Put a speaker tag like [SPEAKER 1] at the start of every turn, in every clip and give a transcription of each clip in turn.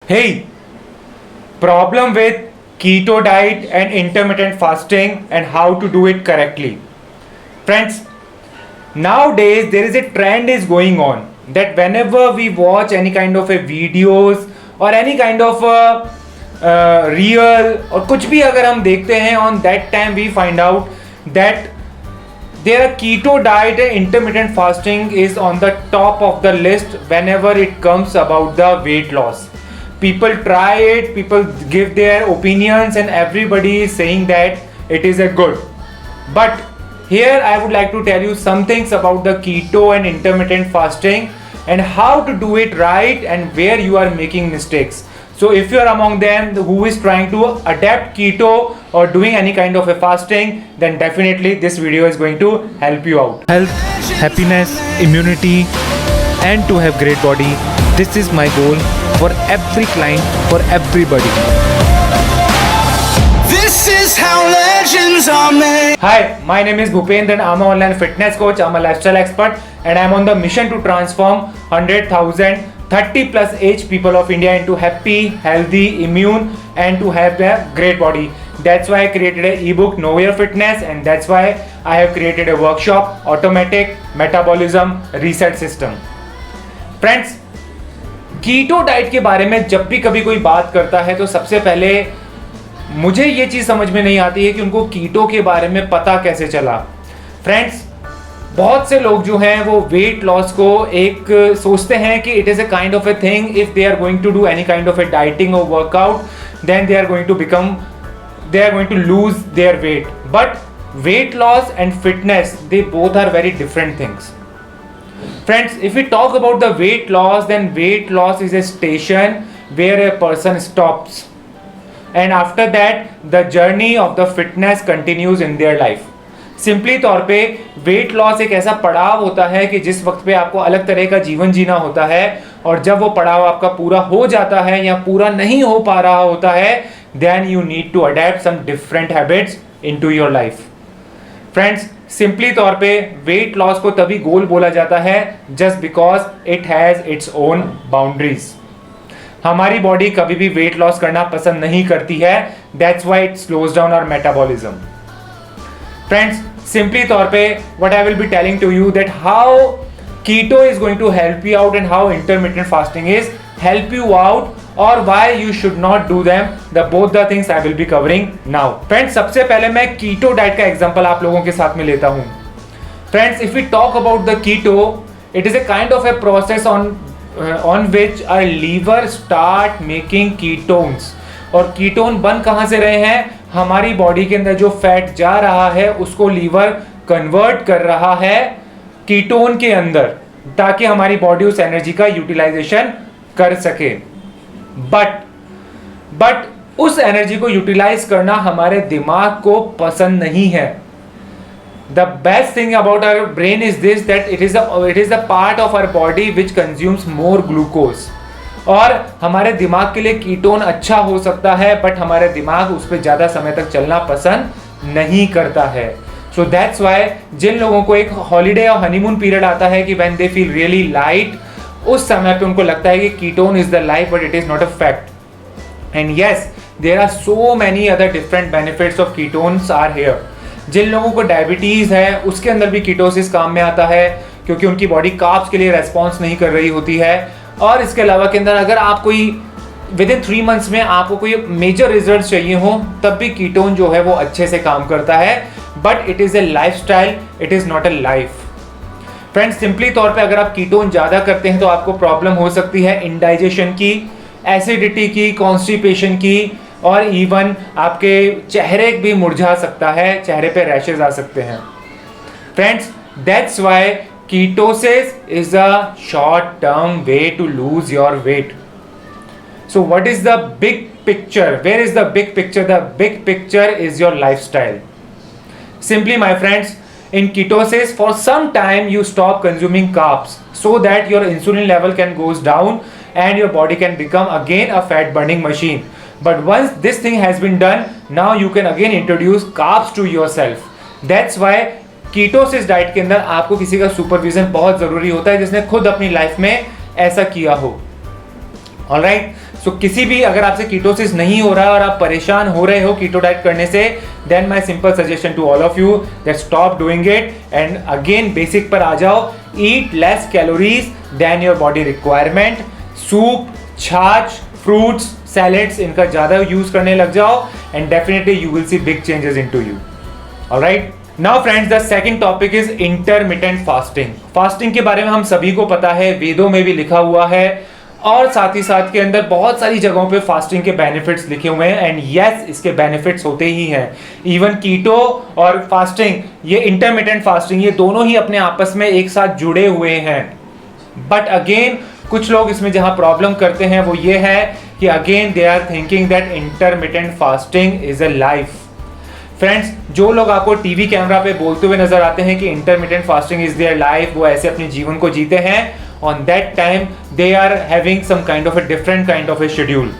[SPEAKER 1] Hey, problem with keto diet and intermittent fasting and how to do it correctly. Friends, nowadays there is a trend is going on that whenever we watch any kind of a videos or any kind of a reel और कुछ भी अगर हम देखते हैं on that time we find out that their keto diet and intermittent fasting is on the top of the list whenever it comes about the weight loss. People try it, people give their opinions, and everybody is saying that it is a good. But here I would like to tell you some things about the keto and intermittent fasting and how to do it right and where you are making mistakes. So if you are among them who is trying to adapt keto or doing any kind of a fasting, then definitely this video is going to help you out. Health, happiness, immunity, and to have great body. This is my goal for every client, for everybody.
[SPEAKER 2] This is how legends are made.
[SPEAKER 1] Hi, my name is Bhupendra and I'm an online fitness coach. I'm a lifestyle expert and I'm on the mission to transform 100,000 30 plus age people of India into happy, healthy, immune and to have a great body. That's why I created an ebook Know Your Fitness, and that's why I have created a workshop Automatic Metabolism Reset System. Friends, keto diet के बारे में जब भी कभी कोई बात करता है तो सबसे पहले मुझे ये चीज़ समझ में नहीं आती है कि उनको कीटो के बारे में पता कैसे चला. फ्रेंड्स, बहुत से लोग जो हैं वो वेट लॉस को एक सोचते हैं कि it is a kind of a thing. If they are going to do any kind of a dieting और workout then they are going to lose their weight. But weight loss and fitness, they both are very different things. Friends, if we talk about the weight loss, then weight loss is a station where a person stops, and after that the journey of the fitness continues in their life. Simply तौर पे weight loss एक ऐसा पड़ाव होता है कि जिस वक्त पे आपको अलग तरह का जीवन जीना होता है, और जब वो पड़ाव आपका पूरा हो जाता है या पूरा नहीं हो पा रहा होता है, then you need to adapt some different habits into your life. Friends, simply तौर पे वेट लॉस को तभी गोल बोला जाता है just because it has its own boundaries. हमारी बॉडी कभी भी वेट लॉस करना पसंद नहीं करती है. That's why it slows down our metabolism. Friends, simply तौर पे what I will be telling to you that how keto is going to help you out and how intermittent fasting is help you out, or why you should not do them. Both the things I will be covering now. Friends, सबसे पहले मैं keto diet का example आप लोगों के साथ में लेता हूं. Friends, if we talk about the keto, it is a kind of a process on which our liver start making ketones. और कीटोन बन कहां से रहे हैं? हमारी बॉडी के अंदर जो फैट जा रहा है उसको लीवर कन्वर्ट कर रहा है कीटोन के अंदर, ताकि हमारी बॉडी उस एनर्जी का यूटिलाइजेशन कर सके. बट उस एनर्जी को यूटिलाइज करना हमारे दिमाग को पसंद नहीं है. The best thing about our brain is this that it is the part of our body which consumes more glucose. और हमारे दिमाग के लिए कीटोन अच्छा हो सकता है, बट हमारे दिमाग उस पर ज्यादा समय तक चलना पसंद नहीं करता है. सो दैट्स वाई जिन लोगों को एक हॉलीडे और हनीमून पीरियड आता है कि when they feel really light, उस समय पे उनको लगता है कि ketone is the life, but it is not a fact. And yes, there are so many other different benefits of ketones are here. जिन लोगों को डायबिटीज है उसके अंदर भी कीटोसिस काम में आता है, क्योंकि उनकी बॉडी कार्ब्स के लिए रेस्पॉन्स नहीं कर रही होती है. और इसके अलावा के अंदर अगर आप कोई विद इन 3 मंथ्स में आपको कोई मेजर रिजल्ट चाहिए हो, तब भी कीटोन जो है वो अच्छे से काम करता है. But it is a life style, it is not a life. Friends, simply तौर पे अगर आप कीटोन ज़्यादा करते हैं तो आपको प्रॉब्लम हो सकती है इंडाइजेशन की, एसिडिटी की, कॉन्स्टिपेशन की, और इवन आपके चेहरे भी मुरझा सकता है, चेहरे पे रैशेज आ सकते हैं. Friends, that's why ketosis is a short term way to lose your weight. So what is the big picture? Where is the big picture? The big picture is your lifestyle. Simply, my friends, in ketosis for some time you stop consuming carbs so that your insulin level can goes down and your body can become again a fat burning machine. But once this thing has been done, now you can again introduce carbs to yourself. That's why ketosis diet के अंदर आपको किसी का supervision बहुत जरूरी होता है जिसने खुद अपनी लाइफ में ऐसा किया हो. ऑलराइट, सो किसी भी अगर आपसे कीटोसिस नहीं हो रहा है और आप परेशान हो रहे हो कीटो डाइट करने से, then my simple suggestion to all of you that stop doing it and again basic पर आ जाओ. Eat less calories than your body requirement. Soup, छाछ, फ्रूट्स, सैलेड्स इनका ज़्यादा यूज करने लग जाओ and definitely you will see big changes into you. Alright, now friends, the second topic is intermittent fasting. Fasting के बारे में हम सभी को पता है, वेदों में भी लिखा हुआ है और साथ ही साथ के अंदर बहुत सारी जगहों पे फास्टिंग के बेनिफिट्स लिखे हुए हैं. एंड यस, इसके बेनिफिट्स होते ही हैं. इवन कीटो और फास्टिंग, ये इंटरमिटेंट फास्टिंग, ये दोनों ही अपने आपस में एक साथ जुड़े हुए हैं. बट अगेन कुछ लोग इसमें जहां प्रॉब्लम करते हैं वो ये है कि again they are thinking that intermittent fasting is a life. Friends, जो लोग आपको टीवी कैमरा पे बोलते हुए नजर आते हैं कि intermittent fasting is their life, वो ऐसे अपने जीवन को जीते हैं, on that time they are having some kind of a different kind of a schedule.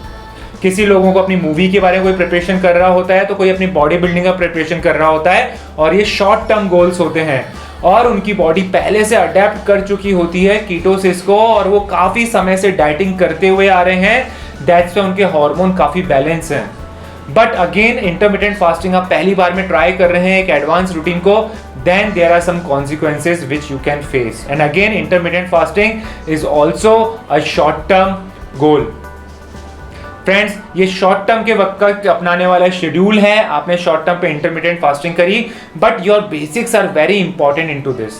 [SPEAKER 1] किसी लोगों को अपनी मूवी के बारे में कोई प्रिपरेशन कर रहा होता है, तो कोई अपनी बॉडी बिल्डिंग का प्रिपरेशन कर रहा होता है, और ये शॉर्ट टर्म गोल्स होते हैं और उनकी बॉडी पहले से अडेप्ट कर चुकी होती है कीटोसिस को और वो काफी समय से डाइटिंग करते हुए आ रहे हैं. दैट्स व्हाई उनके हार्मोन काफी बैलेंस हैं. बट अगेन इंटरमिटेंट फास्टिंग आप पहली बार में ट्राई कर रहे हैं एक एडवांस रूटीन को, then there are some consequences which you can face. And again, intermittent fasting is also a short term goal. Friends, ये शॉर्ट टर्म के वक्त का अपनाने वाला शेड्यूल है. आपने शॉर्ट टर्म पे इंटरमिटेंट फास्टिंग करी, but your basics are very important into this.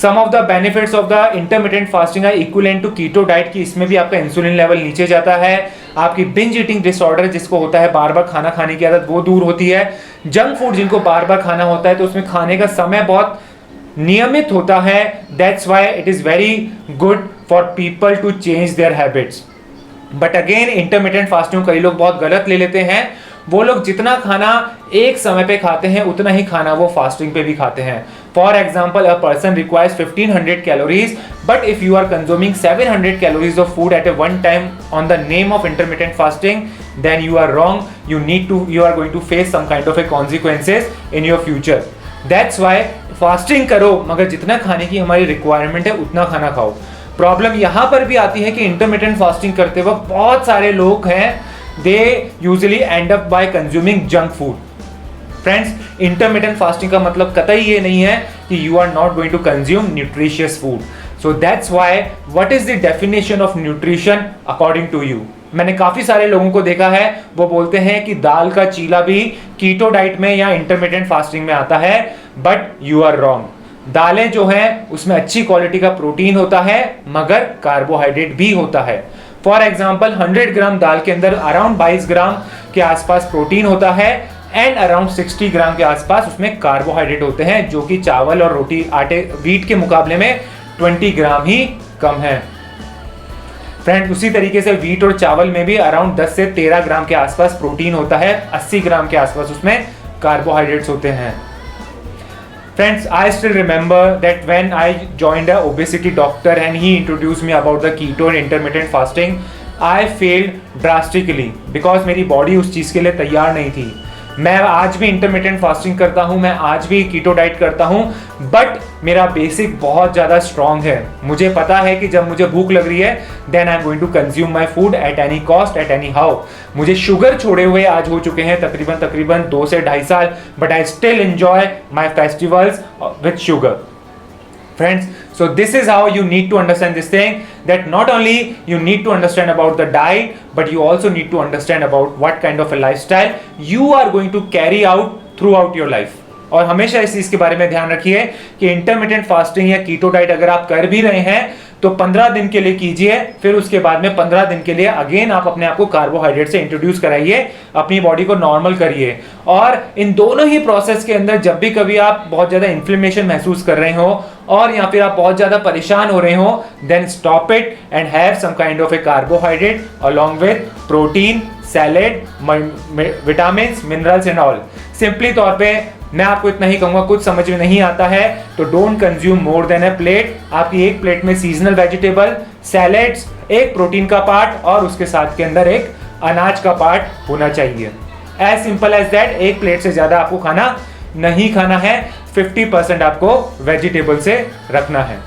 [SPEAKER 1] Some of the benefits of the intermittent fasting are equivalent to keto diet की इसमें भी आपका इंसुलिन लेवल नीचे जाता है. आपकी बिंज ईटिंग डिसऑर्डर जिसको होता है बार बार खाना खाने की आदत, वो दूर होती है. जंक फूड जिनको बार बार खाना होता है तो उसमें खाने का समय बहुत नियमित होता है. That's why it is very good for people to change their habits. But again intermittent fasting कई लोग बहुत गलत ले लेते हैं. वो लोग जितना खाना एक समय पे खाते हैं उतना ही खाना वो फास्टिंग पे भी खाते हैं. For example, a person requires 1500 calories, but if you are consuming 700 calories of food at a one time on the name of intermittent fasting, then you are wrong. You are going to face some kind of a consequences in your future. That's why fasting करो, मगर जितना खाने की हमारी requirement है उतना खाना खाओ. प्रॉब्लम यहाँ पर भी आती है कि इंटरमिटेंट फास्टिंग करते वक्त बहुत सारे लोग हैं, they usually end up by consuming junk food. Friends, intermittent fasting का मतलब कतई ये नहीं है कि you are not going to consume nutritious food. So that's why what is the definition of nutrition according to you. मैंने काफी सारे लोगों को देखा है, वो बोलते हैं कि दाल का चीला भी कीटो डाइट में या इंटरमिटेंट फास्टिंग में आता है, बट यू आर रॉन्ग. दालें जो हैं उसमें अच्छी क्वालिटी का प्रोटीन होता है, मगर कार्बोहाइड्रेट भी होता है. फॉर एग्जाम्पल, 100 ग्राम दाल के अंदर अराउंड 22 ग्राम के आसपास प्रोटीन होता है एंड अराउंड 60 ग्राम के आसपास उसमें कार्बोहाइड्रेट होते हैं, जो कि चावल और रोटी आटे वीट के मुकाबले में 20 ग्राम ही कम है. फ्रेंड, उसी तरीके से वीट और चावल में भी अराउंड 10 से 13 ग्राम के आसपास प्रोटीन होता है, 80 ग्राम के आसपास उसमें कार्बोहाइड्रेट्स होते हैं. Friends, I still remember that when I joined a obesity doctor and he introduced me about the keto and intermittent fasting, I failed drastically because मेरी बॉडी उस चीज़ के लिए तैयार नहीं थी. मैं आज भी इंटरमिटेंट फास्टिंग करता हूँ, मैं आज भी कीटो डाइट करता हूँ, बट मेरा बेसिक बहुत ज़्यादा स्ट्रॉन्ग है. मुझे पता है कि जब मुझे भूख लग रही है then I am going to consume my food at any cost, at any how. मुझे शुगर छोड़े हुए आज हो चुके हैं तकरीबन 2 से 2.5 साल, but I still enjoy my festivals with sugar. Friends, so this is how you need to understand this thing, that not only you need to understand about the diet, but you also need to understand about what kind of a lifestyle you are going to carry out throughout your life. और हमेशा इस चीज के बारे में ध्यान रखिए कि इंटरमिटेंट फास्टिंग या कीटो डाइट अगर आप कर भी रहे हैं तो 15 दिन के लिए कीजिए, फिर उसके बाद में 15 दिन के लिए अगेन आप अपने आप को कार्बोहाइड्रेट से इंट्रोड्यूस कराइए, अपनी बॉडी को नॉर्मल करिए. और इन दोनों ही प्रोसेस के अंदर जब भी कभी आप बहुत ज्यादा इन्फ्लेमेशन महसूस कर रहे हो और या फिर आप बहुत ज्यादा परेशान हो रहे हो, then stop it and have some kind of a carbohydrate along with protein, salad, vitamin, minerals and all. Simply तौर पे मैं आपको इतना ही कहूंगा, कुछ समझ में नहीं आता है तो don't consume more than A plate. आपकी एक प्लेट में सीजनल वेजिटेबल, सैलेड्स, एक प्रोटीन का पार्ट और उसके साथ के अंदर एक अनाज का पार्ट होना चाहिए. As simple as that. एक प्लेट से ज्यादा आपको खाना नहीं खाना है, 50% आपको वेजिटेबल से रखना है.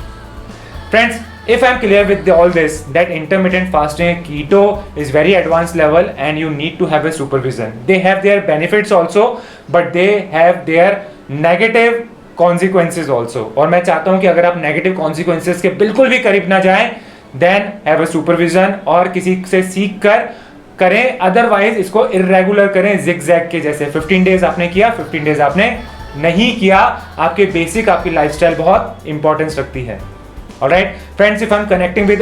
[SPEAKER 1] Friends, if I'm clear with all this, that intermittent fasting, keto is very advanced level and you need to have a supervision. They have their benefits also, but they have their negative consequences also. और मैं चाहता हूं कि अगर आप negative consequences के बिल्कुल भी करीब ना जाएं, then have a supervision और किसी से सीख कर करें, अदरवाइज इसको इरेगुलर करें, zigzag के जैसे 15 डेज आपने किया, 15 डेज आपने नहीं किया, आपके बेसिक आपकी लाइफस्टाइल बहुत इंपॉर्टेंस रखती है. Alright, friends, if I'm connecting with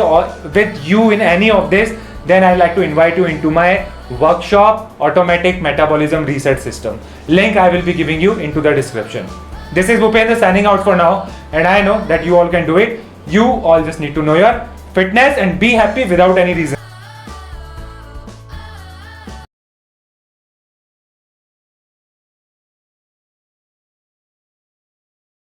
[SPEAKER 1] you in any of this, then I'd like to invite you into my workshop, Automatic Metabolism Reset System. Link I will be giving you into the description. This is Bhupendra signing out for now, and I know that you all can do it. You all just need to know your fitness and be happy without any reason.